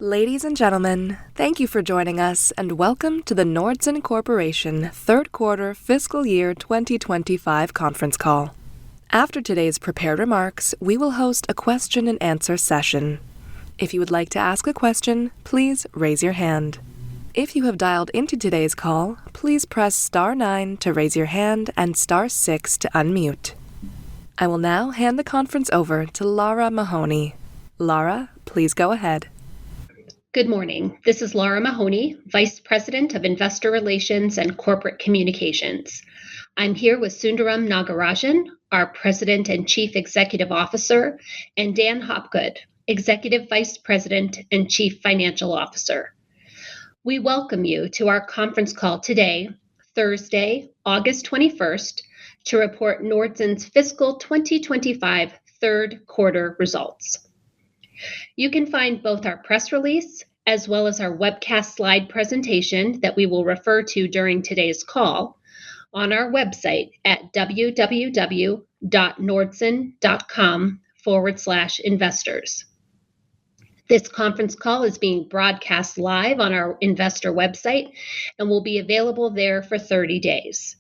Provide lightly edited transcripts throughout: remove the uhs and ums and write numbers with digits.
Ladies and gentlemen, thank you for joining us and welcome to the Nordson Corporation Third Quarter Fiscal Year 2025 conference call. After today's prepared remarks, we will host a question and answer session. If you would like to ask a question, please raise your hand. If you have dialed into today's call, please press star 9 to raise your hand and star 6 to unmute. I will now hand the conference over to Lara Mahoney. Lara, please go ahead. Good morning. This is Lara Mahoney, Vice President of Investor Relations and Corporate Communications. I'm here with Sundaram Nagarajan, our President and Chief Executive Officer, and Dan Hopgood, Executive Vice President and Chief Financial Officer. We welcome you to our conference call today, Thursday, August 21st, to report Nordson's fiscal 2025 third quarter results. You can find both our press release as well as our webcast slide presentation that we will refer to during today's call on our website at www.nordson.com/investors. This conference call is being broadcast live on our investor website and will be available there for 30 days.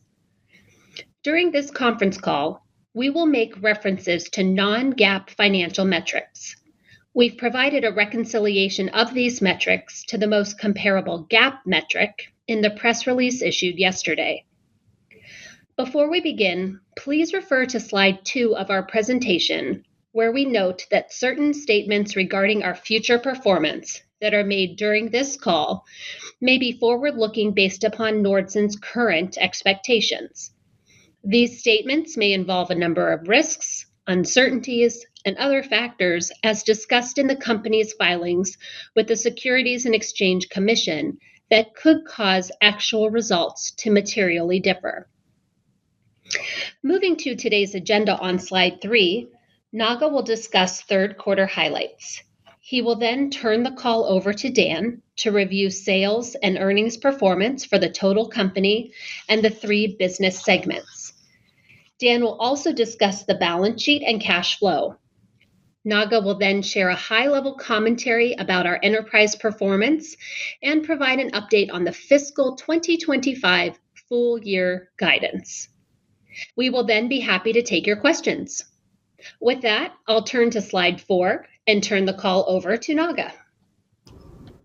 During this conference call, we will make references to non-GAAP financial metrics. We've provided a reconciliation of these metrics to the most comparable GAAP metric in the press release issued yesterday. Before we begin, please refer to slide 2 of our presentation, where we note that certain statements regarding our future performance that are made during this call may be forward-looking based upon Nordson's current expectations. These statements may involve a number of risks, uncertainties, and other factors as discussed in the company's filings with the Securities and Exchange Commission that could cause actual results to materially differ. Moving to today's agenda on slide 3, Naga will discuss third quarter highlights. He will then turn the call over to Dan to review sales and earnings performance for the total company and the 3 business segments. Dan will also discuss the balance sheet and cash flow. Naga will then share a high-level commentary about our enterprise performance and provide an update on the fiscal 2025 full-year guidance. We will then be happy to take your questions. With that, I'll turn to slide 4 and turn the call over to Naga.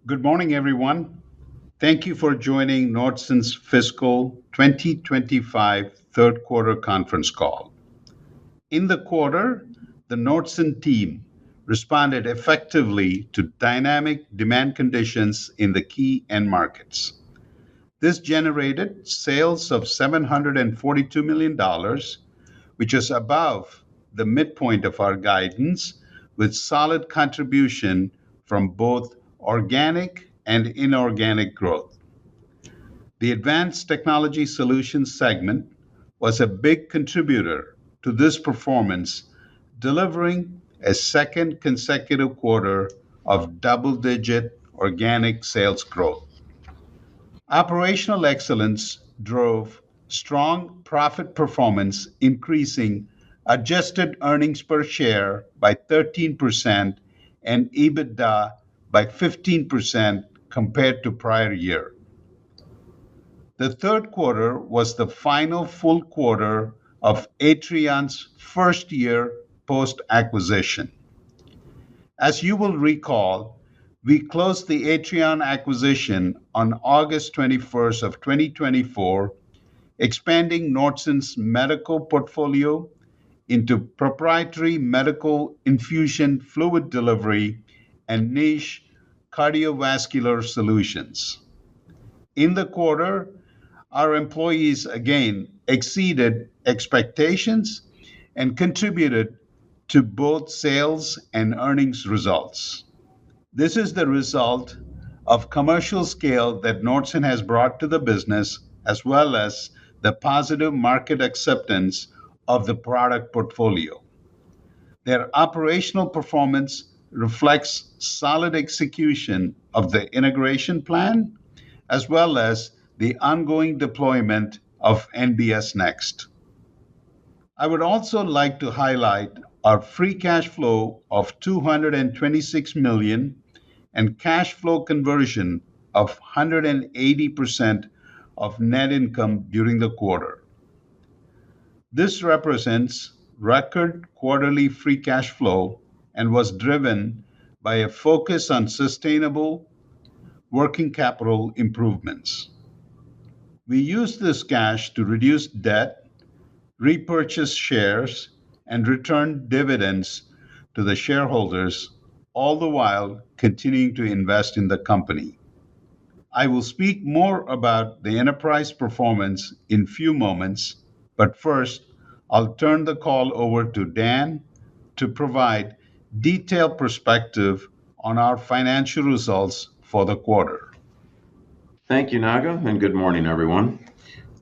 Good morning, everyone. Thank you for joining Nordson's fiscal 2025 third quarter conference call. In the quarter, the Nordson team responded effectively to dynamic demand conditions in the key end markets. This generated sales of $742 million, which is above the midpoint of our guidance, with solid contribution from both organic and inorganic growth. The Advanced Technology Solutions segment was a big contributor to this performance, delivering a second consecutive quarter of double-digit organic sales growth. Operational excellence drove strong profit performance, increasing adjusted earnings per share by 13% and EBITDA by 15% compared to prior year. The third quarter was the final full quarter of Atrion's first year post-acquisition. As you will recall, we closed the Atrion acquisition on August 21st of 2024, expanding Nordson's medical portfolio into proprietary medical infusion fluid delivery and niche cardiovascular solutions. In the quarter, our employees again exceeded expectations and contributed to both sales and earnings results. This is the result of commercial scale that Nordson has brought to the business, as well as the positive market acceptance of the product portfolio. Their operational performance reflects solid execution of the integration plan, as well as the ongoing deployment of NBS Next. I would also like to highlight our free cash flow of $226 million and cash flow conversion of 180% of net income during the quarter. This represents record quarterly free cash flow and was driven by a focus on sustainable working capital improvements. We used this cash to reduce debt, repurchase shares, and return dividends to the shareholders, all the while continuing to invest in the company. I will speak more about the enterprise performance in few moments, but first, I'll turn the call over to Dan to provide detailed perspective on our financial results for the quarter. Thank you, Naga, and good morning, everyone.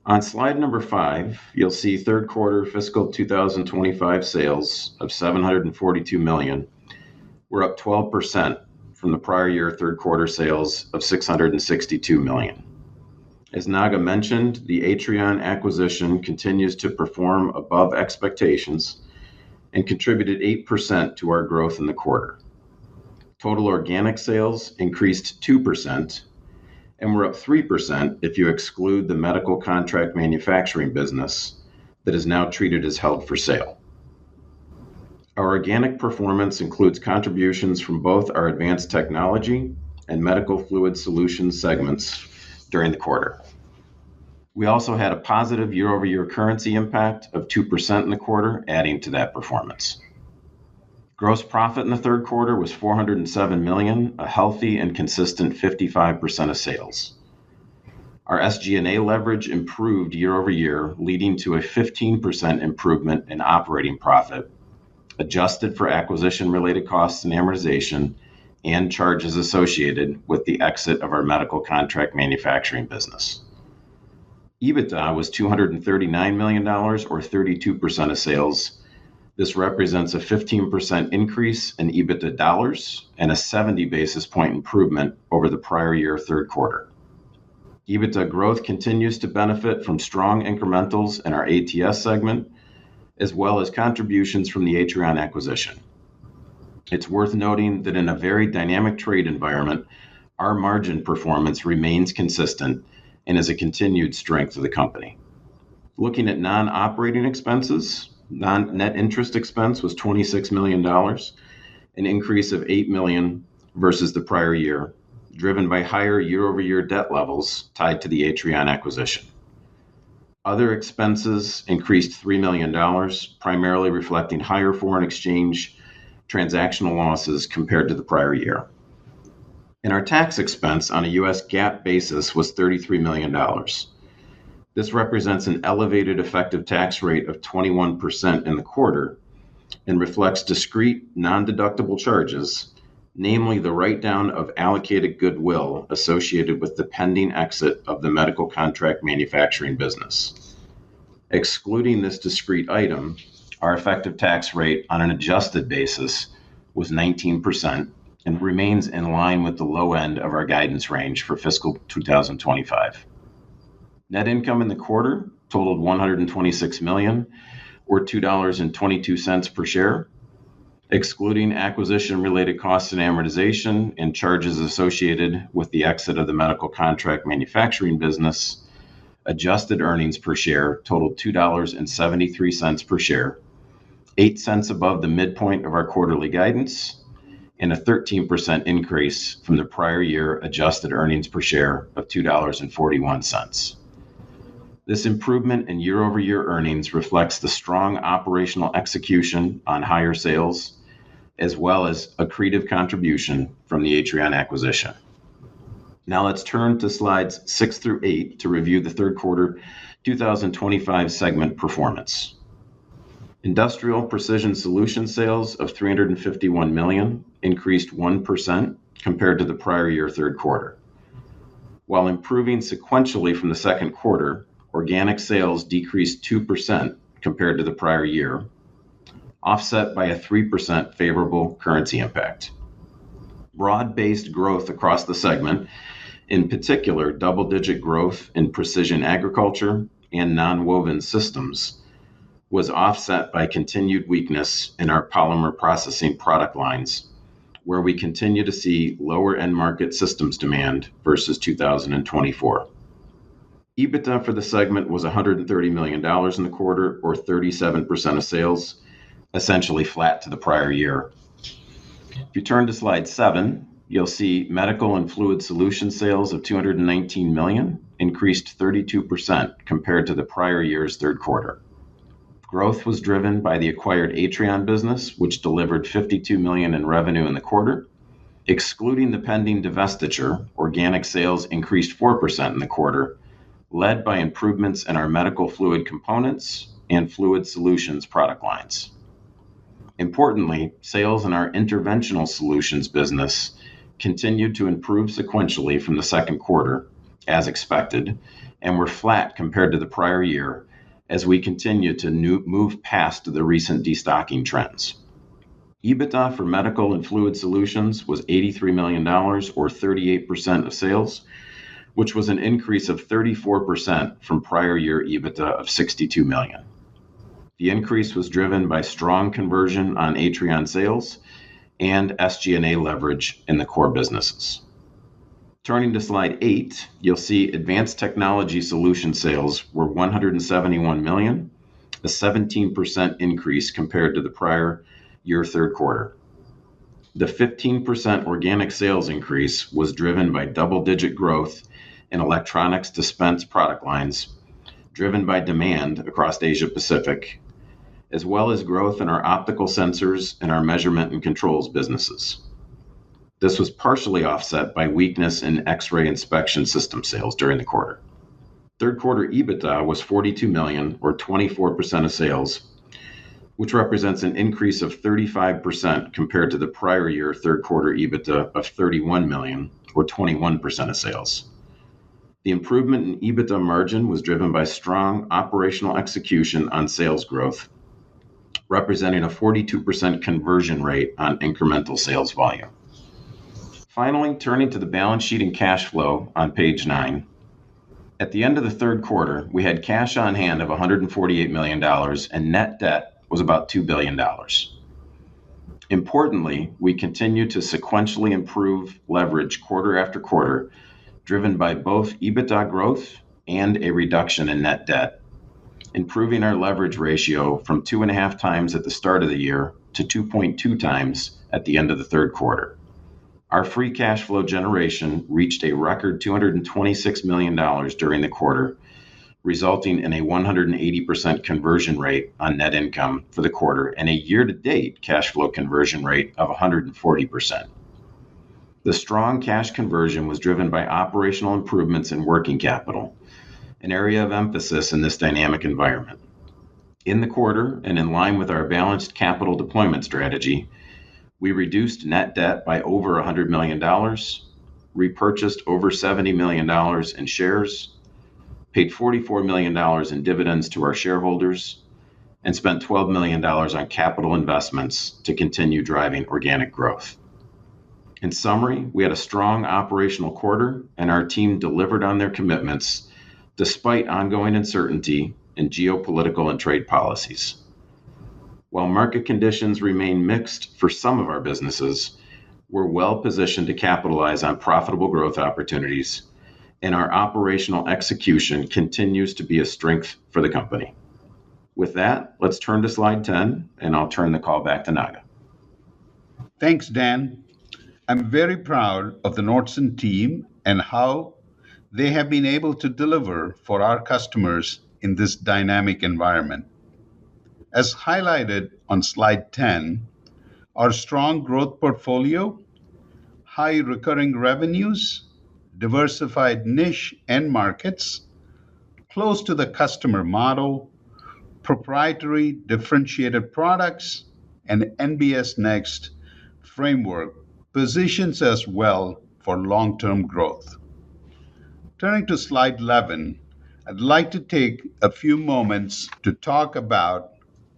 On slide number 5, you'll see third quarter fiscal 2025 sales of $742 million were up 12% from the prior year third quarter sales of $662 million. As Naga mentioned, the Atrion acquisition continues to perform above expectations and contributed 8% to our growth in the quarter. Total organic sales increased 2%, and we're up 3% if you exclude the medical contract manufacturing business that is now treated as held for sale. Our organic performance includes contributions from both our advanced technology and medical fluid solutions segments during the quarter. We also had a positive year-over-year currency impact of 2% in the quarter, adding to that performance. Gross profit in the third quarter was $407 million, a healthy and consistent 55% of sales. Our SG&A leverage improved year over year, leading to a 15% improvement in operating profit, adjusted for acquisition-related costs and amortization, and charges associated with the exit of our medical contract manufacturing business. EBITDA was $239 million, or 32% of sales. This represents a 15% increase in EBITDA dollars and a 70 basis point improvement over the prior year third quarter. EBITDA growth continues to benefit from strong incrementals in our ATS segment, as well as contributions from the Atrion acquisition. It's worth noting that in a very dynamic trade environment, our margin performance remains consistent and is a continued strength of the company. Looking at non-operating expenses, net interest expense was $26 million, an increase of $8 million versus the prior year, driven by higher year-over-year debt levels tied to the Atrion acquisition. Other expenses increased $3 million, primarily reflecting higher foreign exchange transactional losses compared to the prior year. And our tax expense on a U.S. GAAP basis was $33 million. This represents an elevated effective tax rate of 21% in the quarter and reflects discrete non-deductible charges, namely the write-down of allocated goodwill associated with the pending exit of the medical contract manufacturing business. Excluding this discrete item, our effective tax rate on an adjusted basis was 19% and remains in line with the low end of our guidance range for fiscal 2025. Net income in the quarter totaled $126 million, or $2.22 per share. Excluding acquisition-related costs and amortization and charges associated with the exit of the medical contract manufacturing business, adjusted earnings per share totaled $2.73 per share, 8 cents above the midpoint of our quarterly guidance, and a 13% increase from the prior year adjusted earnings per share of $2.41. This improvement in year-over-year earnings reflects the strong operational execution on higher sales, as well as accretive contribution from the Atrion acquisition. Now let's turn to slides 6 through 8 to review the third quarter 2025 segment performance. Industrial Precision Solutions sales of $351 million increased 1% compared to the prior year third quarter. While improving sequentially from the second quarter, organic sales decreased 2% compared to the prior year, offset by a 3% favorable currency impact. Broad-based growth across the segment, in particular double-digit growth in precision agriculture and nonwoven systems, was offset by continued weakness in our polymer processing product lines, where we continue to see lower end market systems demand versus 2024. EBITDA for the segment was $130 million in the quarter, or 37% of sales, essentially flat to the prior year. If you turn to slide 7, you'll see medical and fluid solution sales of $219 million increased 32% compared to the prior year's third quarter. Growth was driven by the acquired Atrion business, which delivered $52 million in revenue in the quarter. Excluding the pending divestiture, organic sales increased 4% in the quarter, led by improvements in our medical fluid components and fluid solutions product lines. Importantly, sales in our interventional solutions business continued to improve sequentially from the second quarter, as expected, and were flat compared to the prior year as we continue to move past the recent destocking trends. EBITDA for medical and fluid solutions was $83 million, or 38% of sales, which was an increase of 34% from prior year EBITDA of $62 million. The increase was driven by strong conversion on Atrion sales and SG&A leverage in the core businesses. Turning to slide 8, you'll see Advanced Technology Solution sales were $171 million, a 17% increase compared to the prior year third quarter. The 15% organic sales increase was driven by double-digit growth in electronics dispense product lines, driven by demand across Asia Pacific, as well as growth in our optical sensors and our measurement and controls businesses. This was partially offset by weakness in X-ray inspection system sales during the quarter. Third quarter EBITDA was $42 million, or 24% of sales, which represents an increase of 35% compared to the prior year third quarter EBITDA of $31 million, or 21% of sales. The improvement in EBITDA margin was driven by strong operational execution on sales growth, representing a 42% conversion rate on incremental sales volume. Finally, turning to the balance sheet and cash flow on page 9. At the end of the third quarter, we had cash on hand of $148 million and net debt was about $2 billion. Importantly, we continue to sequentially improve leverage quarter after quarter, driven by both EBITDA growth and a reduction in net debt, improving our leverage ratio from 2.5 times at the start of the year to 2.2 times at the end of the third quarter. Our free cash flow generation reached a record $226 million during the quarter, resulting in a 180% conversion rate on net income for the quarter and a year-to-date cash flow conversion rate of 140%. The strong cash conversion was driven by operational improvements in working capital, an area of emphasis in this dynamic environment. In the quarter, and in line with our balanced capital deployment strategy, we reduced net debt by over $100 million, repurchased over $70 million in shares, paid $44 million in dividends to our shareholders, and spent $12 million on capital investments to continue driving organic growth. In summary, we had a strong operational quarter, and our team delivered on their commitments despite ongoing uncertainty in geopolitical and trade policies. While market conditions remain mixed for some of our businesses, we're well positioned to capitalize on profitable growth opportunities, and our operational execution continues to be a strength for the company. With that, let's turn to slide 10, and I'll turn the call back to Naga. Thanks, Dan. I'm very proud of the Nordson team and how they have been able to deliver for our customers in this dynamic environment. As highlighted on slide 10, our strong growth portfolio, high recurring revenues, diversified niche end markets, close to the customer model, proprietary differentiated products, and NBS Next framework positions us well for long-term growth. Turning to slide 11, I'd like to take a few moments to talk about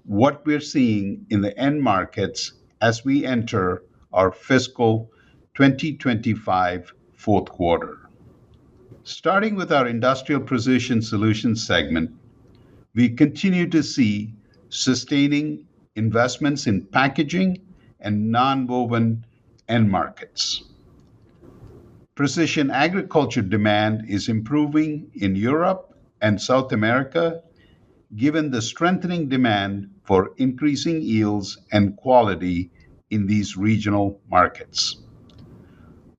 what we're seeing in the end markets as we enter our fiscal 2025 fourth quarter. Starting with our Industrial Precision Solutions segment, we continue to see sustaining investments in packaging and nonwoven end markets. Precision agriculture demand is improving in Europe and South America, given the strengthening demand for increasing yields and quality in these regional markets.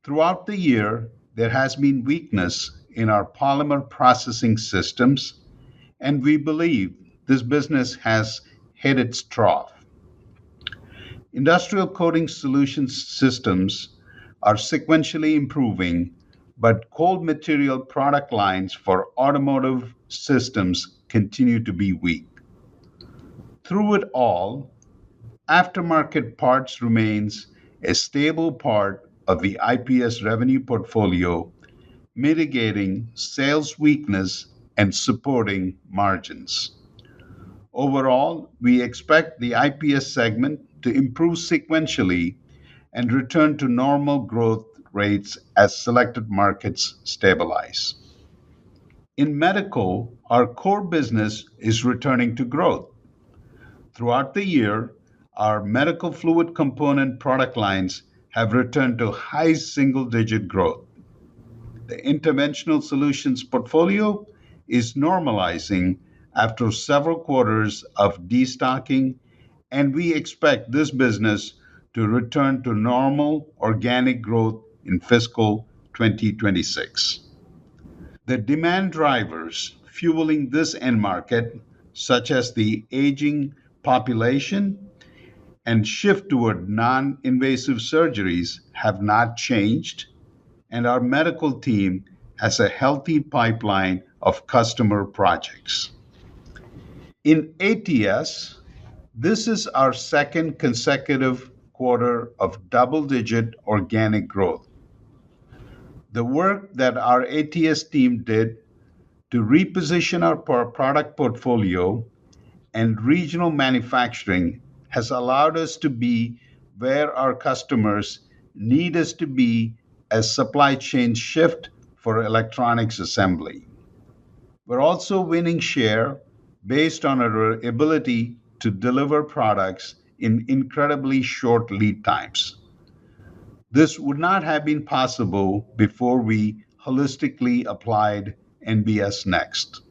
Throughout the year, there has been weakness in our polymer processing systems, and we believe this business has hit its trough. Industrial coating solutions systems are sequentially improving, but cold material product lines for automotive systems continue to be weak. Through it all, aftermarket parts remains a stable part of the IPS revenue portfolio, mitigating sales weakness and supporting margins. Overall, we expect the IPS segment to improve sequentially and return to normal growth rates as selected markets stabilize. In medical, our core business is returning to growth. Throughout the year, our medical fluid component product lines have returned to high single-digit growth. The interventional solutions portfolio is normalizing after several quarters of destocking, and we expect this business to return to normal organic growth in fiscal 2026. The demand drivers fueling this end market, such as the aging population and shift toward non invasive surgeries, have not changed, and our medical team has a healthy pipeline of customer projects. In ATS, this is our second consecutive quarter of double digit organic growth. The work that our ATS team did to reposition our product portfolio and regional manufacturing has allowed us to be where our customers need us to be as supply chains shift for electronics assembly. We're also winning share based on our ability to deliver products in incredibly short lead times. This would not have been possible before we holistically applied NBS Next.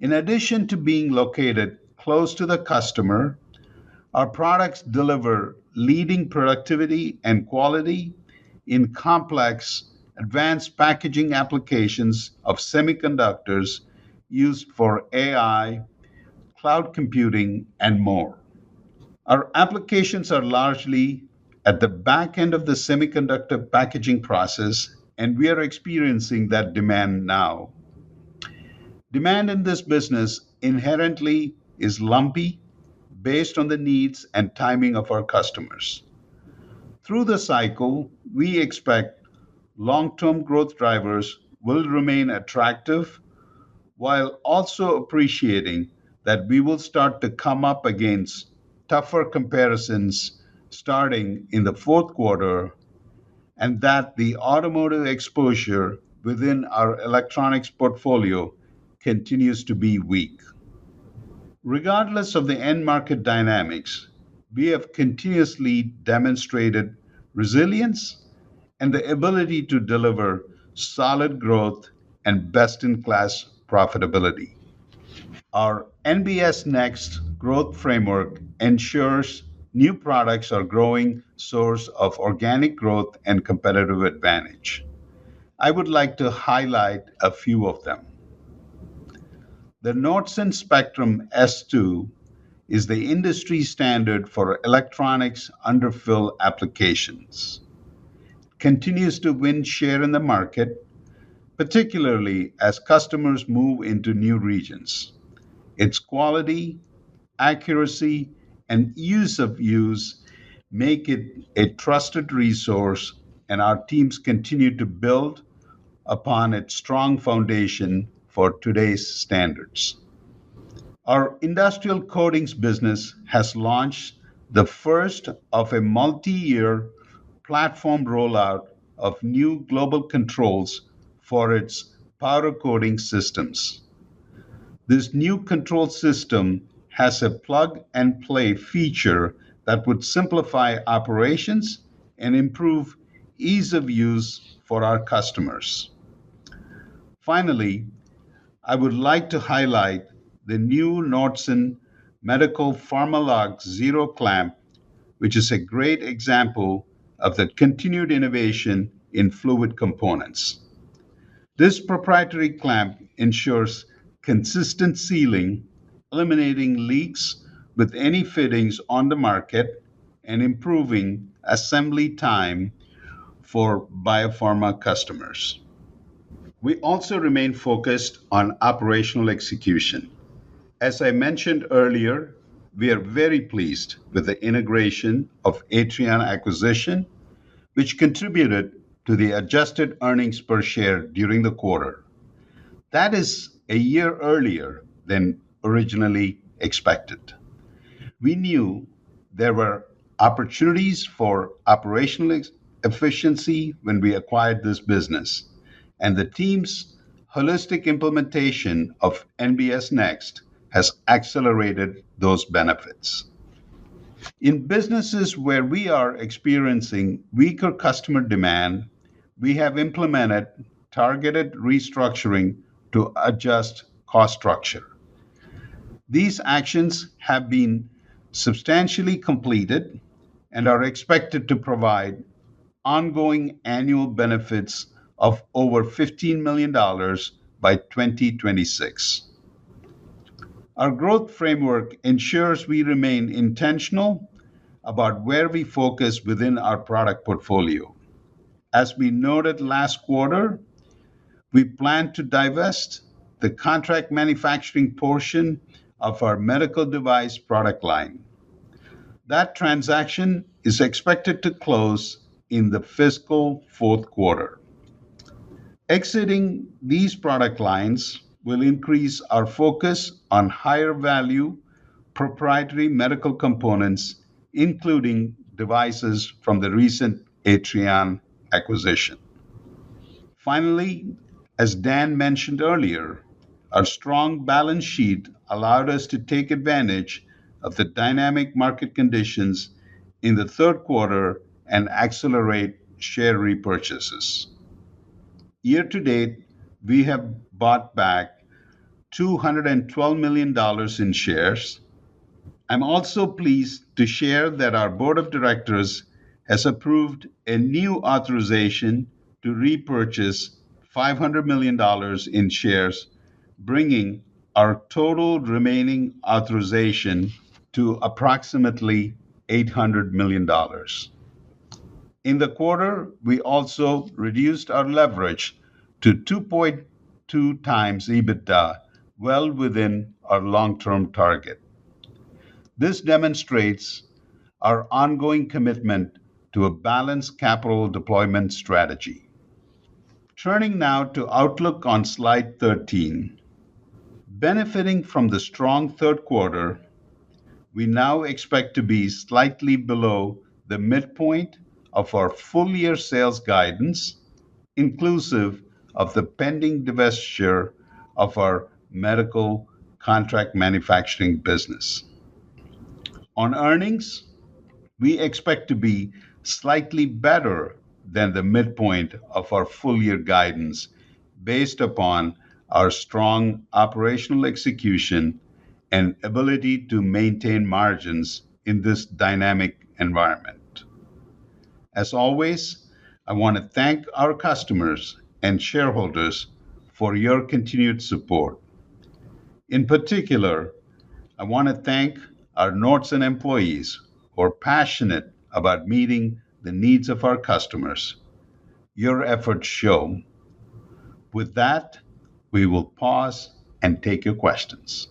In addition to being located close to the customer, our products deliver leading productivity and quality in complex, advanced packaging applications of semiconductors used for AI, cloud computing, and more. Our applications are largely at the back end of the semiconductor packaging process, and we are experiencing that demand now. Demand in this business inherently is lumpy based on the needs and timing of our customers. Through the cycle, we expect long term growth drivers will remain attractive while also appreciating that we will start to come up against tougher comparisons starting in the fourth quarter, and that the automotive exposure within our electronics portfolio continues to be weak. Regardless of the end market dynamics, we have continuously demonstrated resilience and the ability to deliver solid growth and best in class profitability. Our NBS Next growth framework ensures new products are growing source of organic growth and competitive advantage. I would like to highlight a few of them. The Nordson Spectrum S2 is the industry standard for electronics underfill applications. It continues to win share in the market, particularly as customers move into new regions. Its quality, accuracy, and ease of use make it a trusted resource, and our teams continue to build upon its strong foundation for today's standards. Our industrial coatings business has launched the first of a multi year platform rollout of new global controls for its powder coating systems. This new control system has a plug and play feature that would simplify operations and improve ease of use for our customers. Finally, I would like to highlight the new Nordson Medical Pharmalog Zero clamp, which is a great example of the continued innovation in fluid components. This proprietary clamp ensures consistent sealing, eliminating leaks with any fittings on the market, and improving assembly time for biopharma customers. We also remain focused on operational execution. As I mentioned earlier, we are very pleased with the integration of Atrion acquisition, which contributed to the adjusted earnings per share during the quarter. That is a year earlier than originally expected. We knew there were opportunities for operational efficiency when we acquired this business, and the team's holistic implementation of NBS Next has accelerated those benefits. In businesses where we are experiencing weaker customer demand, we have implemented targeted restructuring to adjust cost structure. These actions have been substantially completed and are expected to provide ongoing annual benefits of over $15 million by 2026. Our growth framework ensures we remain intentional about where we focus within our product portfolio. As we noted last quarter, we plan to divest the contract manufacturing portion of our medical device product line. That transaction is expected to close in the fiscal fourth quarter. Exiting these product lines will increase our focus on higher value proprietary medical components, including devices from the recent Atrion acquisition. Finally, as Dan mentioned earlier, our strong balance sheet allowed us to take advantage of the dynamic market conditions in the third quarter and accelerate share repurchases. Year to date, we have bought back $212 million in shares. I'm also pleased to share that our board of directors has approved a new authorization to repurchase $500 million in shares, bringing our total remaining authorization to approximately $800 million. In the quarter, we also reduced our leverage to 2.2 times EBITDA, well within our long-term target. This demonstrates our ongoing commitment to a balanced capital deployment strategy. Turning now to outlook on slide 13. Benefiting from the strong third quarter, we now expect to be slightly below the midpoint of our full-year sales guidance, inclusive of the pending divestiture of our medical contract manufacturing business. On earnings, we expect to be slightly better than the midpoint of our full-year guidance based upon our strong operational execution and ability to maintain margins in this dynamic environment. As always, I want to thank our customers and shareholders for your continued support. In particular, I want to thank our Nordson employees who are passionate about meeting the needs of our customers. Your efforts show. With that, we will pause and take your questions.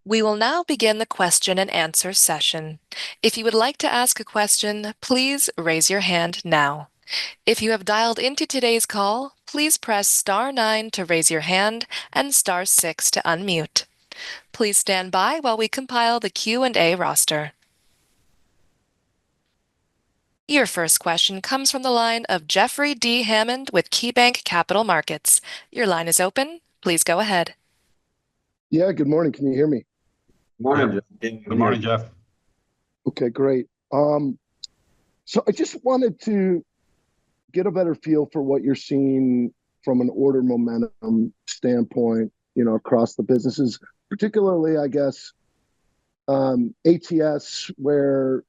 We will now begin the question and answer session. If you would like to ask a question, please raise your hand now. If you have dialed into today's call, please press star 9 to raise your hand and star 6 to unmute. Please stand by while we compile the Q&A roster. Your first question comes from the line of Jeffrey D. Hammond with KeyBanc Capital Markets. Your line is open. Please go ahead. Yeah, good morning. Can you hear me? Morning, Jeff. Good morning, Jeff. Okay, great. So I just wanted to get a better feel for what you're seeing from an order momentum standpoint, across the businesses, particularly, I guess, ATS, where,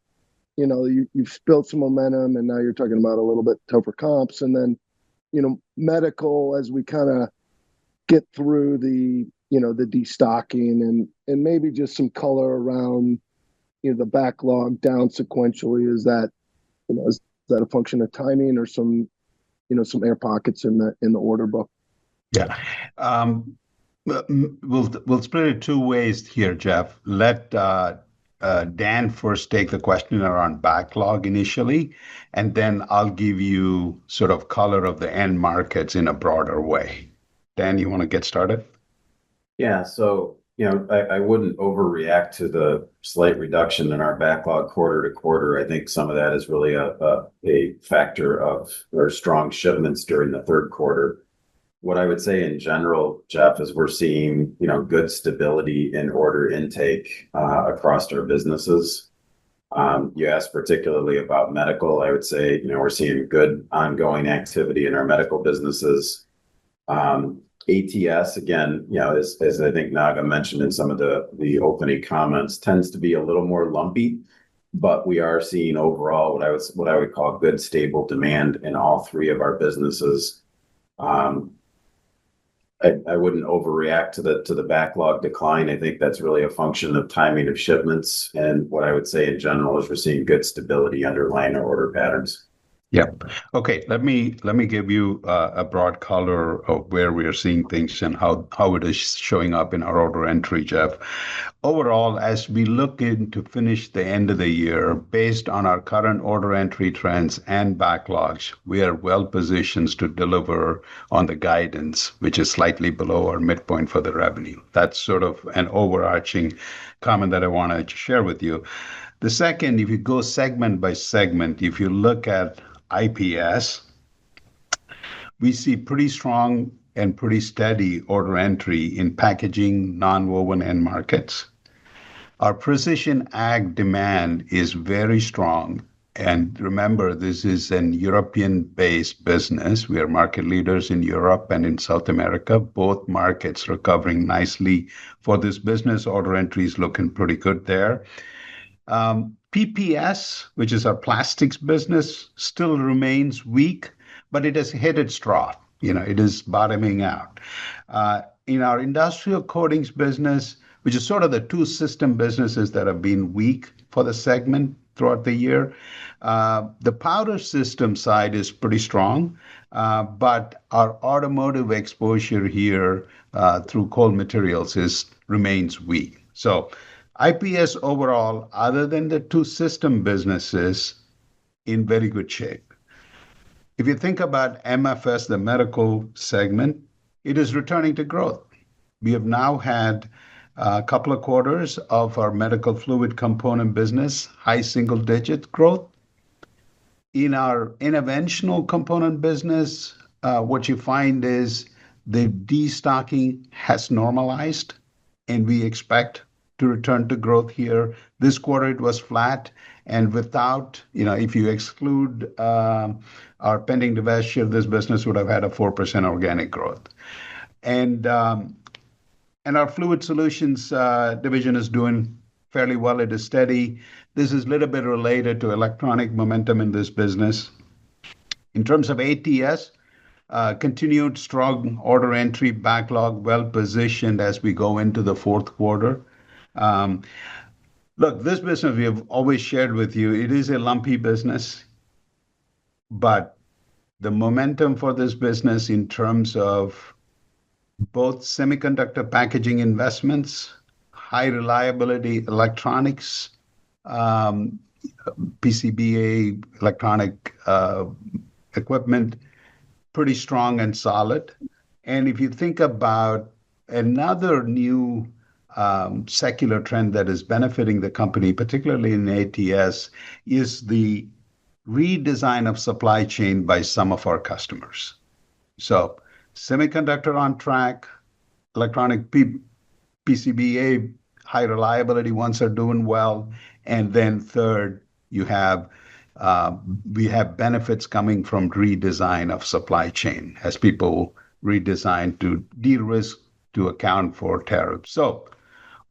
you've built some momentum and now you're talking about a little bit tougher comps. And then, medical, as we kind of get through the destocking and maybe just some color around, the backlog down sequentially. Is that a function of timing or some air pockets in the order book? Yeah. We'll split it two ways here, Jeff. Let Dan first take the question around backlog initially, and then I'll give you sort of color of the end markets in a broader way. Dan, you want to get started? Yeah, so I wouldn't overreact to the slight reduction in our backlog quarter to quarter. I think some of that is really a factor of our strong shipments during the third quarter. What I would say in general, Jeff, is we're seeing good stability in order intake across our businesses. You asked particularly about medical. I would say we're seeing good ongoing activity in our medical businesses. ATS, again, as I think Naga mentioned in some of the opening comments, tends to be a little more lumpy, but we are seeing overall what I would call good, stable demand in all three of our businesses. I wouldn't overreact to the backlog decline. I think that's really a function of timing of shipments. And what I would say in general is we're seeing good stability underlying our order patterns. Yep. Okay. Let me give you a broad color of where we are seeing things and how it is showing up in our order entry, Jeff. Overall, as we look in to finish the end of the year, based on our current order entry trends and backlogs, we are well positioned to deliver on the guidance, which is slightly below our midpoint for the revenue. That's sort of an overarching comment that I want to share with you. The second, if you go segment by segment, if you look at IPS, we see pretty strong and pretty steady order entry in packaging, nonwoven end markets. Our precision ag demand is very strong. And remember, this is an European-based business. We are market leaders in Europe and in South America, both markets recovering nicely for this business. Order entry is looking pretty good there. PPS, which is our plastics business, still remains weak, but it has hit its trough. It is bottoming out. In our industrial coatings business, which is sort of the two system businesses that have been weak for the segment throughout the year, the powder system side is pretty strong, but our automotive exposure here through cold materials remains weak. So IPS overall, other than the two system businesses, in very good shape. If you think about MFS, the medical segment, it is returning to growth. We have now had a couple of quarters of our medical fluid component business, high single-digit growth. In our interventional component business, what you find is the destocking has normalized, and we expect to return to growth here. This quarter, it was flat. And without, if you exclude our pending divestiture, this business would have had a 4% organic growth. And our fluid solutions division is doing fairly well. It is steady. This is a little bit related to electronic momentum in this business. In terms of ATS, continued strong order entry backlog, well positioned as we go into the fourth quarter. Look, this business we have always shared with you, it is a lumpy business, but the momentum for this business in terms of both semiconductor packaging investments, high reliability electronics, PCBA electronic equipment, pretty strong and solid. And if you think about another new secular trend that is benefiting the company, particularly in ATS, is the redesign of supply chain by some of our customers. So semiconductor on track, electronic PCBA, high reliability ones are doing well. And then third, you have We have benefits coming from redesign of supply chain as people redesign to de-risk to account for tariffs. So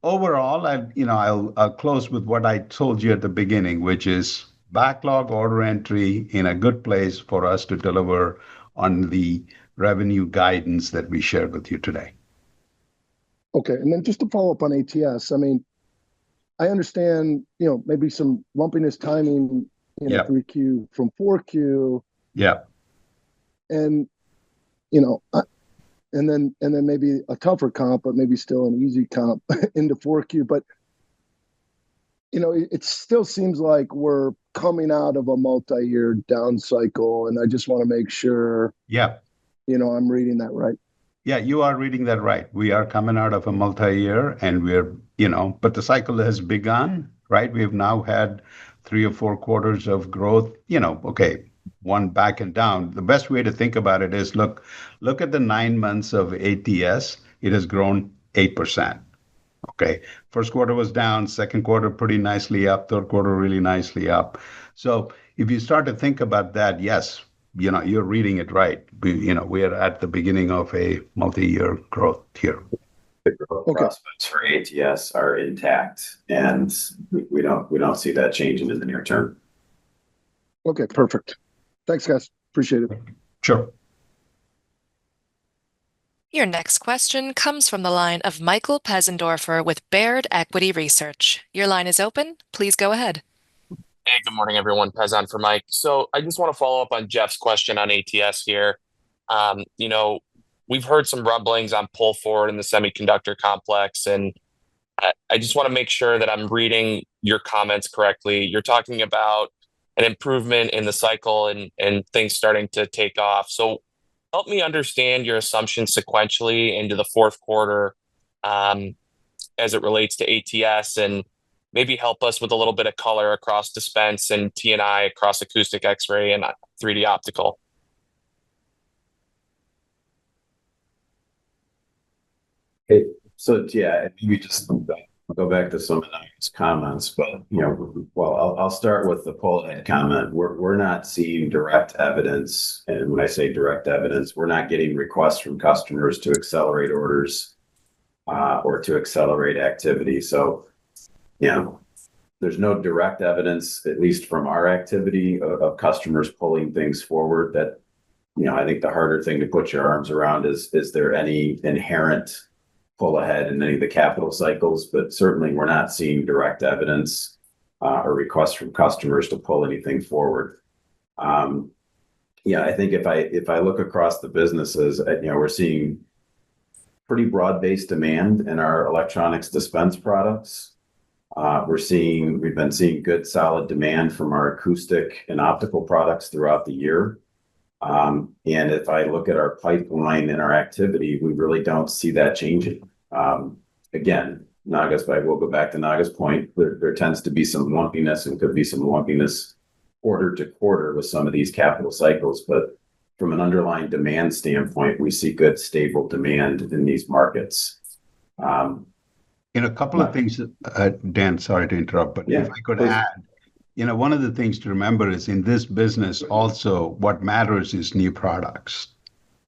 overall, I'll close with what I told you at the beginning, which is backlog order entry in a good place for us to deliver on the revenue guidance that we shared with you today. Okay, and then just to follow up on ATS, I mean, I understand, maybe some lumpiness timing, Yeah. 3Q from 4Q, Yeah. and and then maybe a tougher comp, but maybe still an easy comp into 4Q. But it still seems like we're coming out of a multi-year down cycle, and I just want to make sure, Yeah. I'm reading that right. Yeah, you are reading that right. We are coming out of a multi-year and but the cycle has begun, right? We've now had 3 or 4 quarters of growth, okay, one back and down. The best way to think about it is look at the 9 months of ATS. It has grown 8%. Okay. First quarter was down, second quarter pretty nicely up, third quarter really nicely up. So if you start to think about that, yes, you're reading it right. We are at the beginning of a multi-year growth here. The growth prospects for ATS are intact, and we don't see that changing in the near term. Okay, perfect. Thanks, guys. Appreciate it. Sure. Your next question comes from the line of Michael Pesendorfer with Baird Equity Research. Your line is open. Please go ahead. Hey, good morning, everyone. Pez on for Mike. So I just want to follow up on Jeff's question on ATS here. We've heard some rumblings on pull forward in the semiconductor complex, and I just want to make sure that I'm reading your comments correctly. You're talking about an improvement in the cycle and things starting to take off. So help me understand your assumptions sequentially into the fourth quarter as it relates to ATS, and maybe help us with a little bit of color across dispense and T&I across acoustic X-ray and 3D optical. Okay, so yeah, maybe just go back to some of Naga's comments, but I'll start with the pull ahead comment. We're not seeing direct evidence, and when I say direct evidence, we're not getting requests from customers to accelerate orders or to accelerate activity. So, there's no direct evidence, at least from our activity, of customers pulling things forward. That I think the harder thing to put your arms around is there any inherent pull ahead in any of the capital cycles? But certainly we're not seeing direct evidence or requests from customers to pull anything forward. I think if I look across the businesses, we're seeing pretty broad-based demand in our electronics dispense products. We've been seeing good solid demand from our acoustic and optical products throughout the year. And if I look at our pipeline and our activity, we really don't see that changing. Again, we'll go back to Naga's point. There tends to be some lumpiness and could be some lumpiness quarter to quarter with some of these capital cycles. But from an underlying demand standpoint, we see good, stable demand in these markets. A couple of things, Dan, sorry to interrupt, but if I could please add, one of the things to remember is in this business also, what matters is new products.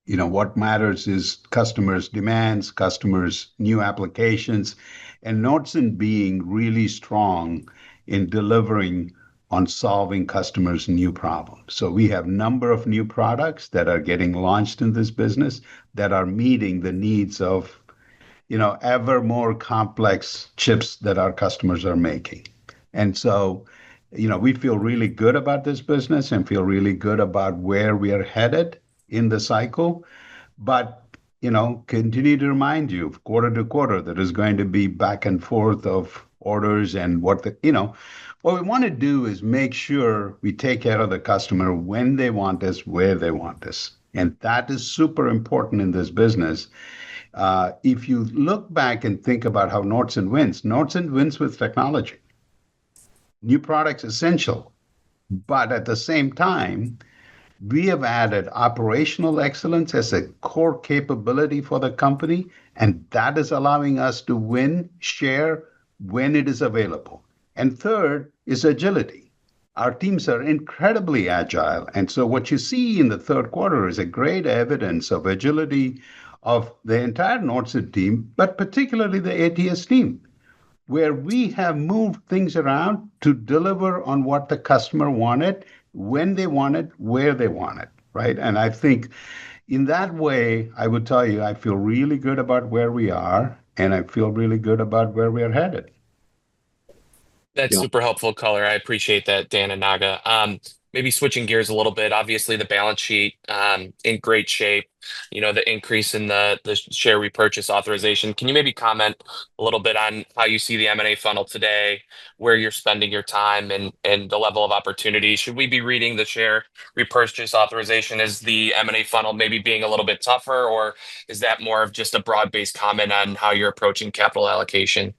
What matters is customers' demands, customers' new applications, and Nordson being really strong in delivering on solving customers' new problems. So we have a number of new products that are getting launched in this business that are meeting the needs of ever more complex chips that our customers are making. And so, we feel really good about this business and feel really good about where we are headed in the cycle. But, continue to remind you, quarter to quarter, there is going to be back and forth of orders and what we want to do is make sure we take care of the customer when they want us, where they want us. And that is super important in this business. If you look back and think about how Nordson wins with technology. New products essential, but at the same time, we have added operational excellence as a core capability for the company, and that is allowing us to win share when it is available. And third is agility. Our teams are incredibly agile. And so what you see in the third quarter is a great evidence of agility of the entire Nordson team, but particularly the ATS team, where we have moved things around to deliver on what the customer wanted, when they wanted, where they wanted, right? And I think in that way, I would tell you, I feel really good about where we are, and I feel really good about where we are headed. That's super helpful color. I appreciate that, Dan and Naga. Maybe switching gears a little bit. Obviously, the balance sheet in great shape. The increase in the share repurchase authorization. Can you maybe comment a little bit on how you see the M&A funnel today, where you're spending your time, and the level of opportunity? Should we be reading the share repurchase authorization as the M&A funnel maybe being a little bit tougher, or is that more of just a broad-based comment on how you're approaching capital allocation?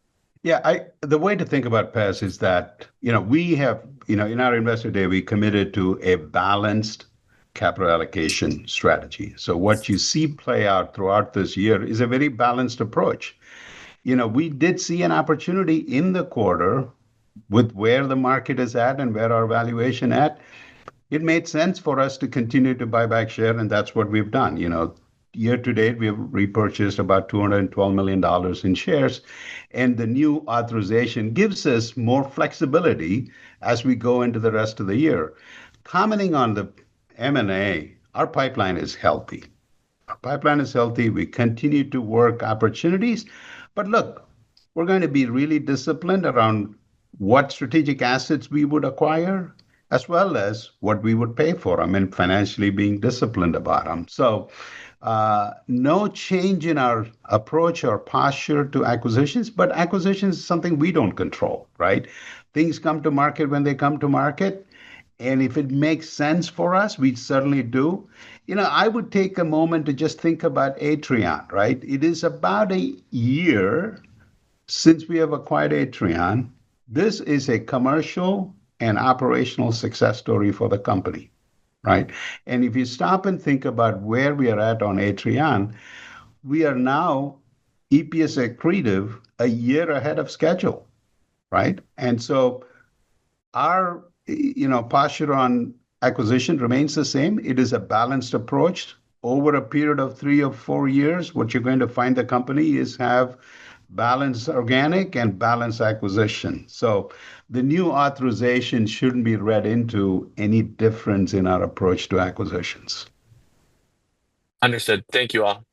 Yeah, the way to think about PES is that, we have, in our investor day, we committed to a balanced capital allocation strategy. So what you see play out throughout this year is a very balanced approach. We did see an opportunity in the quarter with where the market is at and where our valuation at. It made sense for us to continue to buy back share, and that's what we've done. Year to date, we have repurchased about $212 million in shares, and the new authorization gives us more flexibility as we go into the rest of the year. Commenting on the M&A, our pipeline is healthy. Our pipeline is healthy. We continue to work opportunities, but look, we're going to be really disciplined around what strategic assets we would acquire, as well as what we would pay for them, and financially being disciplined about them. So no change in our approach or posture to acquisitions, but acquisitions is something we don't control, right? Things come to market when they come to market. And if it makes sense for us, we certainly do. I would take a moment to just think about Atrion, right? It is about a year since we have acquired Atrion. This is a commercial and operational success story for the company. Right. And if you stop and think about where we are at on Atrion, we are now EPS accretive a year ahead of schedule. Right. And so our, posture on acquisition remains the same. It is a balanced approach over a period of 3 or 4 years. What you're going to find the company is have balanced organic and balanced acquisition. So the new authorization shouldn't be read into any difference in our approach to acquisitions. Understood. Thank you all.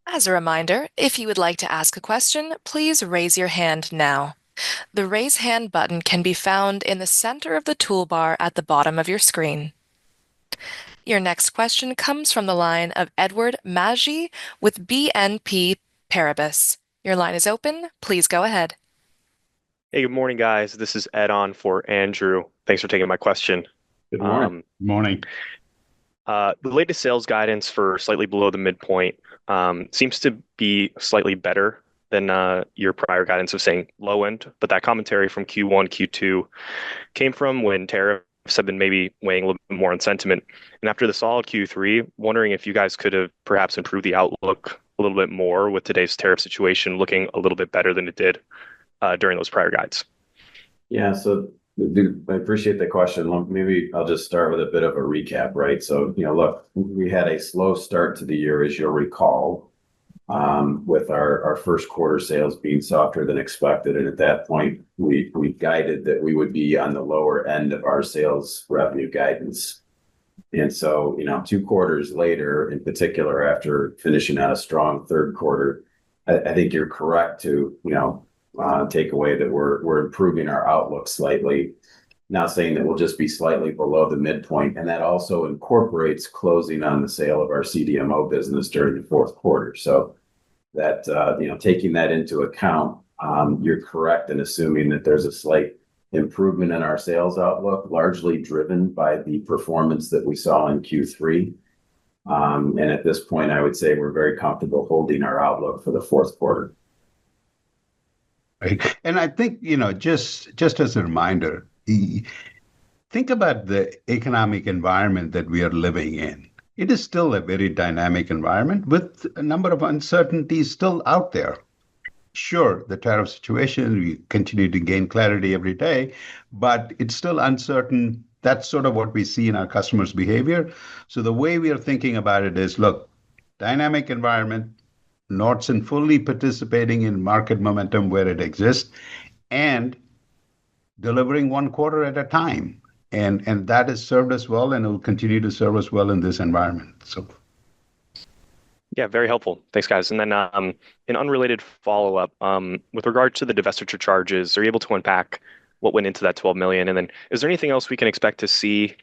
As a reminder, if you would like to ask a question, please raise your hand now. The raise hand button can be found in the center of the toolbar at the bottom of your screen. Your next question comes from the line of Edward Magi with BNP Paribas. Your line is open. Please go ahead. Hey, good morning, guys. This is Ed on for Andrew. Thanks for taking my question. Good morning. Morning. The latest sales guidance for slightly below the midpoint seems to be slightly better than your prior guidance of saying low end, but that commentary from Q1, Q2 came from when tariffs have been maybe weighing a little bit more on sentiment. And after the solid Q3, wondering if you guys could have perhaps improved the outlook a little bit more with today's tariff situation looking a little bit better than it did during those prior guides. Yeah, so I appreciate the question. Maybe I'll just start with a bit of a recap, right? So, look, we had a slow start to the year, as you'll recall, with our first quarter sales being softer than expected. And at that point, we guided that we would be on the lower end of our sales revenue guidance. And so, 2 quarters later, in particular, after finishing out a strong third quarter, I think you're correct to, take away that we're improving our outlook slightly. Not saying that we'll just be slightly below the midpoint, and that also incorporates closing on the sale of our CDMO business during the fourth quarter. So that, taking that into account, you're correct in assuming that there's a slight improvement in our sales outlook, largely driven by the performance that we saw in Q3. And at this point, I would say we're very comfortable holding our outlook for the fourth quarter. Right. And I think, just as a reminder, think about the economic environment that we are living in. It is still a very dynamic environment with a number of uncertainties still out there. Sure, the tariff situation, we continue to gain clarity every day, but it's still uncertain. That's sort of what we see in our customers' behavior. So the way we are thinking about it is, look, dynamic environment, Nordson fully participating in market momentum where it exists, and delivering one quarter at a time. And that has served us well, and it will continue to serve us well in this environment. So Yeah, very helpful. Thanks, guys. And then an unrelated follow-up with regard to the divestiture charges, are you able to unpack what went into that 12 million? And then is there anything else we can expect to see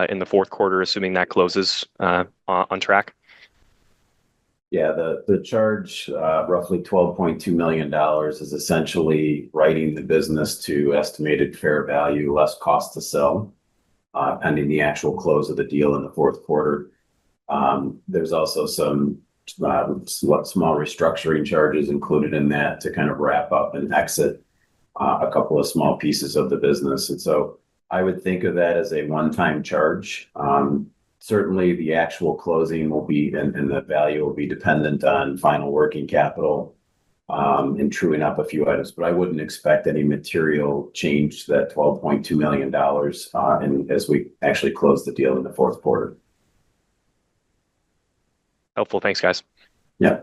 in the fourth quarter, assuming that closes on track? Yeah, the charge, roughly $12.2 million, is essentially writing the business to estimated fair value less cost to sell, pending the actual close of the deal in the fourth quarter. There's also some small restructuring charges included in that to kind of wrap up and exit a couple of small pieces of the business. And so I would think of that as a one-time charge. Certainly the actual closing will be, and the value will be dependent on final working capital and truing up a few items, but I wouldn't expect any material change to that $12.2 million as we actually close the deal in the fourth quarter. Helpful. Thanks, guys. Yeah.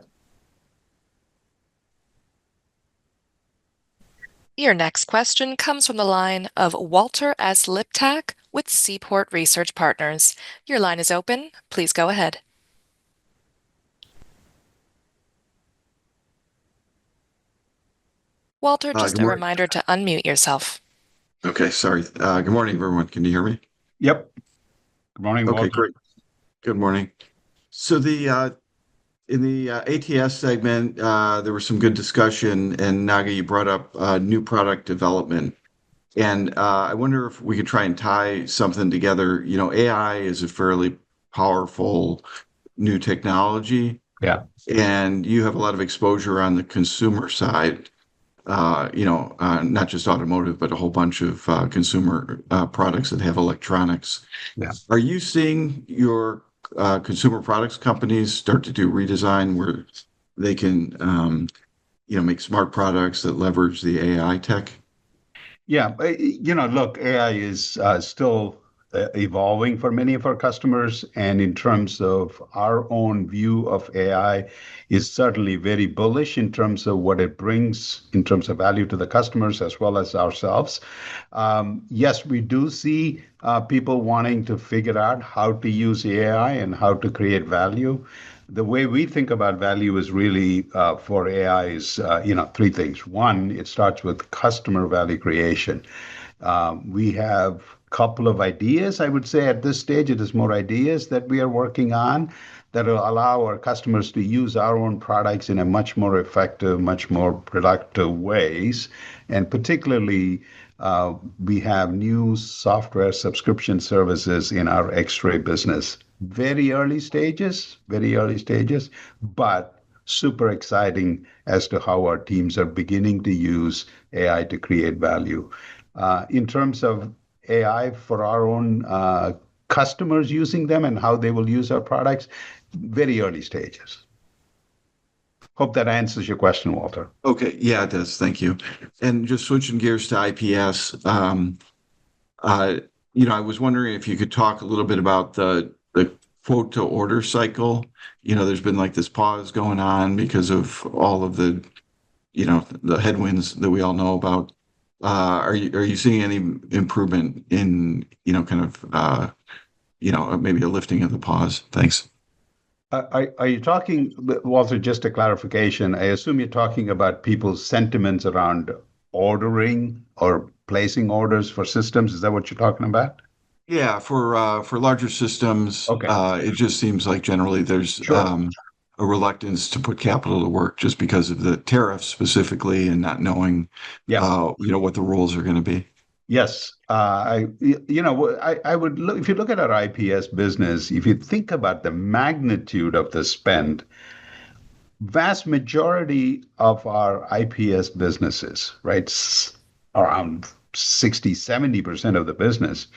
Your next question comes from the line of Walter S. Liptak with Seaport Research Partners. Your line is open. Please go ahead. Walter, just a reminder to unmute yourself. Okay, sorry. Good morning, everyone. Can you hear me? Yep. Good morning, Walter. Okay, great. Good morning. So in the ATS segment, there was some good discussion, and Naga, you brought up new product development. And I wonder if we could try and tie something together. You know, AI is a fairly powerful new technology. Yeah. And you have a lot of exposure on the consumer side, not just automotive, but a whole bunch of consumer products that have electronics. Yeah. Are you seeing your consumer products companies start to do redesign where they can, make smart products that leverage the AI tech? Yeah, look, AI is still evolving for many of our customers, and in terms of our own view of AI, is certainly very bullish in terms of what it brings in terms of value to the customers as well as ourselves. Yes, we do see people wanting to figure out how to use AI and how to create value. The way we think about value is really for AI is, three things. One, it starts with customer value creation. We have a couple of ideas, I would say at this stage, it is more ideas that we are working on that will allow our customers to use our own products in a much more effective, much more productive ways. And particularly, we have new software subscription services in our X-ray business. Very early stages, but super exciting as to how our teams are beginning to use AI to create value. In terms of AI for our own customers using them and how they will use our products, very early stages. Hope that answers your question, Walter. Okay, yeah, it does. Thank you. And just switching gears to IPS, I was wondering if you could talk a little bit about the quote to order cycle. There's been like this pause going on because of all of the headwinds that we all know about. Are you seeing any improvement in, maybe a lifting of the pause? Thanks. Are you talking, Walter, just a clarification, I assume you're talking about people's sentiments around ordering or placing orders for systems. Is that what you're talking about? Yeah, for larger systems, Okay. It just seems like generally there's Sure. a reluctance to put capital to work just because of the tariffs specifically and not knowing, what the rules are going to be. Yes. I would look, if you look at our IPS business, if you think about the magnitude of the spend, vast majority of our IPS businesses, right, around 60-70% of the business,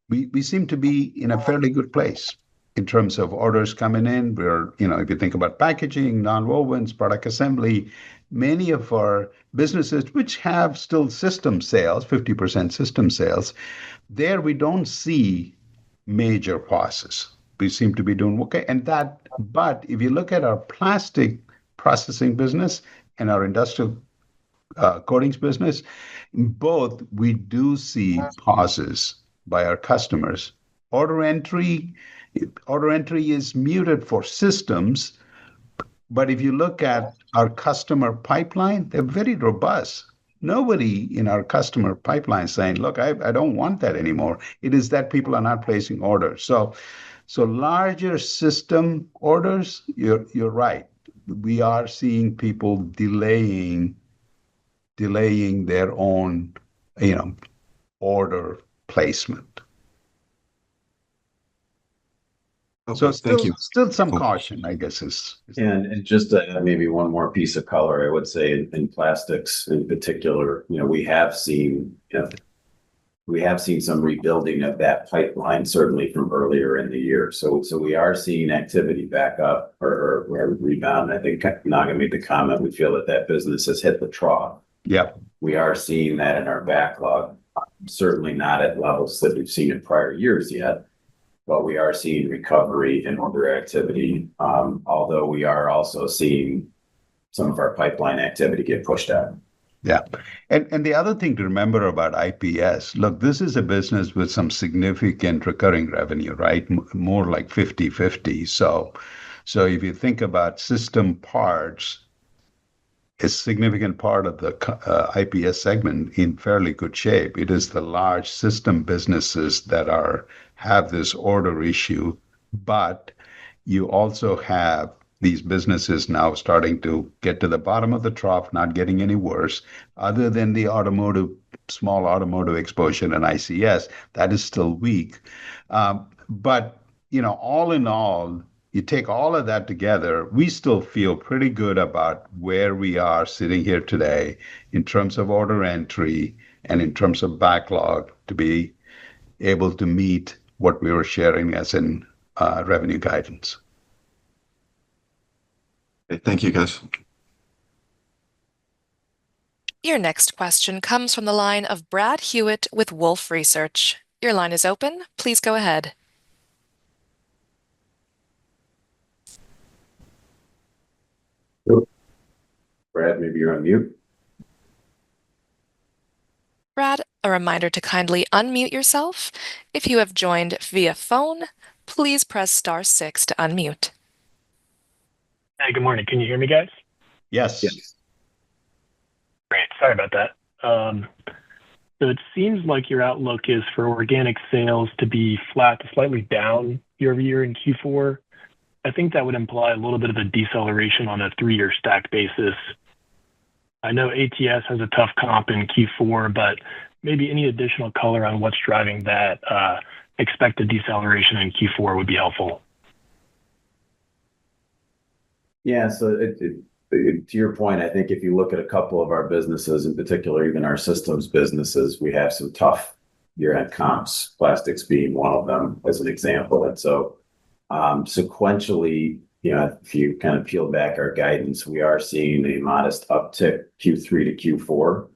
we seem to be in a fairly good place in terms of orders coming in. We're, if you think about packaging, nonwovens, product assembly, many of our businesses, which have still system sales, 50% system sales, there we don't see major pauses. We seem to be doing okay. But if you look at our plastic processing business and our industrial coatings business, both we do see pauses by our customers. Order entry, order entry is muted for systems, but if you look at our customer pipeline, they're very robust. Nobody in our customer pipeline saying, "Look, I don't want that anymore." It is that people are not placing orders. So larger system orders, you're right. We are seeing people delaying their own, order placement. Okay, So thank you. still some caution, I guess is And just maybe one more piece of color, I would say in plastics in particular, we have seen, some rebuilding of that pipeline, certainly from earlier in the year. So we are seeing activity back up or rebound. I think Naga made the comment, we feel that business has hit the trough. Yeah. We are seeing that in our backlog, certainly not at levels that we've seen in prior years yet, but we are seeing recovery in order activity, although we are also seeing some of our pipeline activity get pushed out. Yeah. And the other thing to remember about IPS, look, this is a business with some significant recurring revenue, right? More like 50-50. So if you think about system parts, a significant part of the IPS segment in fairly good shape. It is the large system businesses that have this order issue, but you also have these businesses now starting to get to the bottom of the trough, not getting any worse, other than the small automotive exposure and ICS, that is still weak. But, all in all, you take all of that together, we still feel pretty good about where we are sitting here today in terms of order entry and in terms of backlog to be able to meet what we were sharing as in revenue guidance. Okay, thank you, guys. Your next question comes from the line of Brad Hewitt with Wolfe Research. Your line is open. Please go ahead. Brad, maybe you're on mute. Brad, a reminder to kindly unmute yourself. If you have joined via phone, please press *6 to unmute. Hey, good morning. Can you hear me, guys? Yes. Great. Sorry about that. So it seems like your outlook is for organic sales to be flat to slightly down year over year in Q4. I think that would imply a little bit of a deceleration on a 3-year stacked basis. I know ATS has a tough comp in Q4, but maybe any additional color on what's driving that expected deceleration in Q4 would be helpful. Yeah, so to your point, I think if you look at a couple of our businesses, in particular, even our systems businesses, we have some tough year-end comps, plastics being one of them as an example. And so sequentially, if you kind of peel back our guidance, we are seeing a modest uptick Q3 to Q4.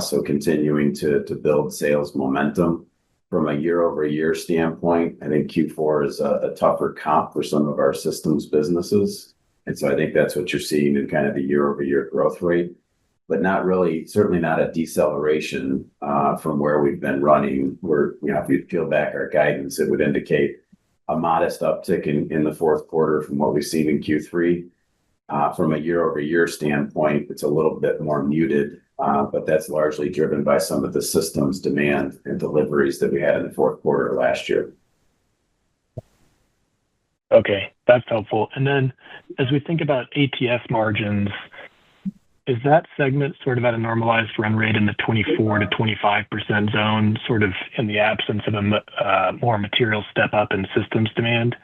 So continuing to build sales momentum. From a year-over-year standpoint, I think Q4 is a tougher comp for some of our systems businesses. And so I think that's what you're seeing in kind of the year-over-year growth rate, but not really, certainly not a deceleration from where we've been running. If you peel back our guidance, it would indicate a modest uptick in the fourth quarter from what we've seen in Q3. From a year-over-year standpoint, it's a little bit more muted, but that's largely driven by some of the systems demand and deliveries that we had in the fourth quarter last year. Okay, that's helpful. And then as we think about ATS margins, is that segment sort of at a normalized run rate in the 24 to 25% zone, sort of in the absence of a more material step up in systems demand?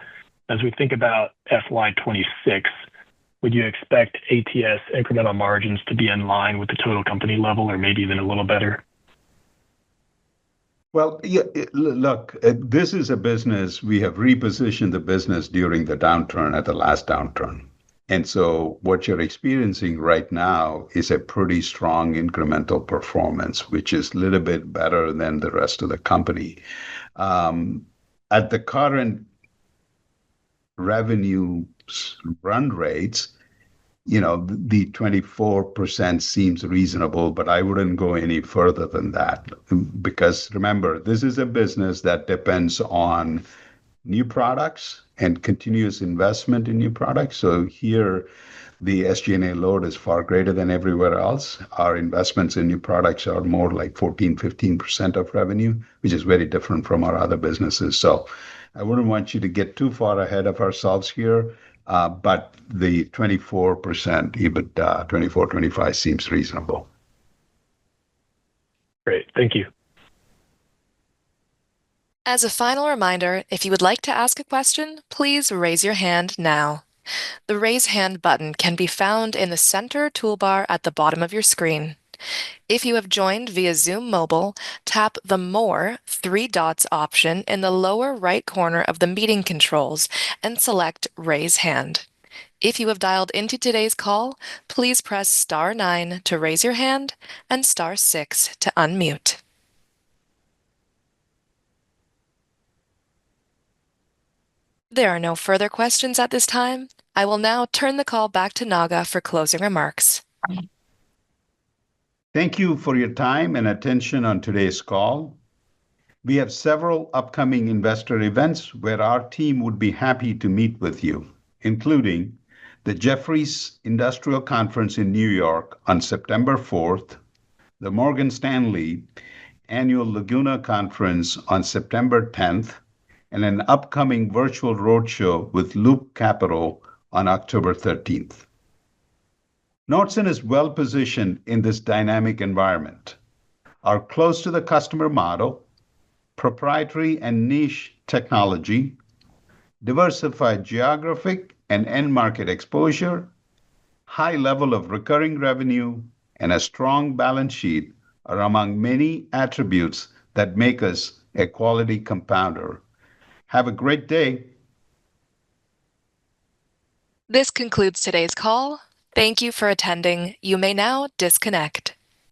As we think about FY26, would you expect ATS incremental margins to be in line with the total company level or maybe even a little better? Well, yeah, look, this is a business, we have repositioned the business during the downturn, at the last downturn. And so what you're experiencing right now is a pretty strong incremental performance, which is a little bit better than the rest of the company. At the current revenue run rates, the 24% seems reasonable, but I wouldn't go any further than that. Because remember, this is a business that depends on new products and continuous investment in new products. So here, the SG&A load is far greater than everywhere else. Our investments in new products are more like 14-15% of revenue, which is very different from our other businesses. So I wouldn't want you to get too far ahead of ourselves here, but the 24% EBITDA, 24-25 seems reasonable. Great. Thank you. As a final reminder, if you would like to ask a question, please raise your hand now. The Raise Hand button can be found in the center toolbar at the bottom of your screen. If you have joined via Zoom Mobile, tap the More 3 dots option in the lower right corner of the meeting controls and select Raise Hand. If you have dialed into today's call, please press star 9 to raise your hand and star 6 to unmute. There are no further questions at this time. I will now turn the call back to Naga for closing remarks. Thank you for your time and attention on today's call. We have several upcoming investor events where our team would be happy to meet with you, including the Jefferies Industrial Conference in New York on September 4th, the Morgan Stanley Annual Laguna Conference on September 10th, and an upcoming virtual roadshow with Loop Capital on October 13th. Nordson is well positioned in this dynamic environment. Our close to the customer model, proprietary and niche technology, diversified geographic and end market exposure, high level of recurring revenue, and a strong balance sheet are among many attributes that make us a quality compounder. Have a great day. This concludes today's call. Thank you for attending. You may now disconnect.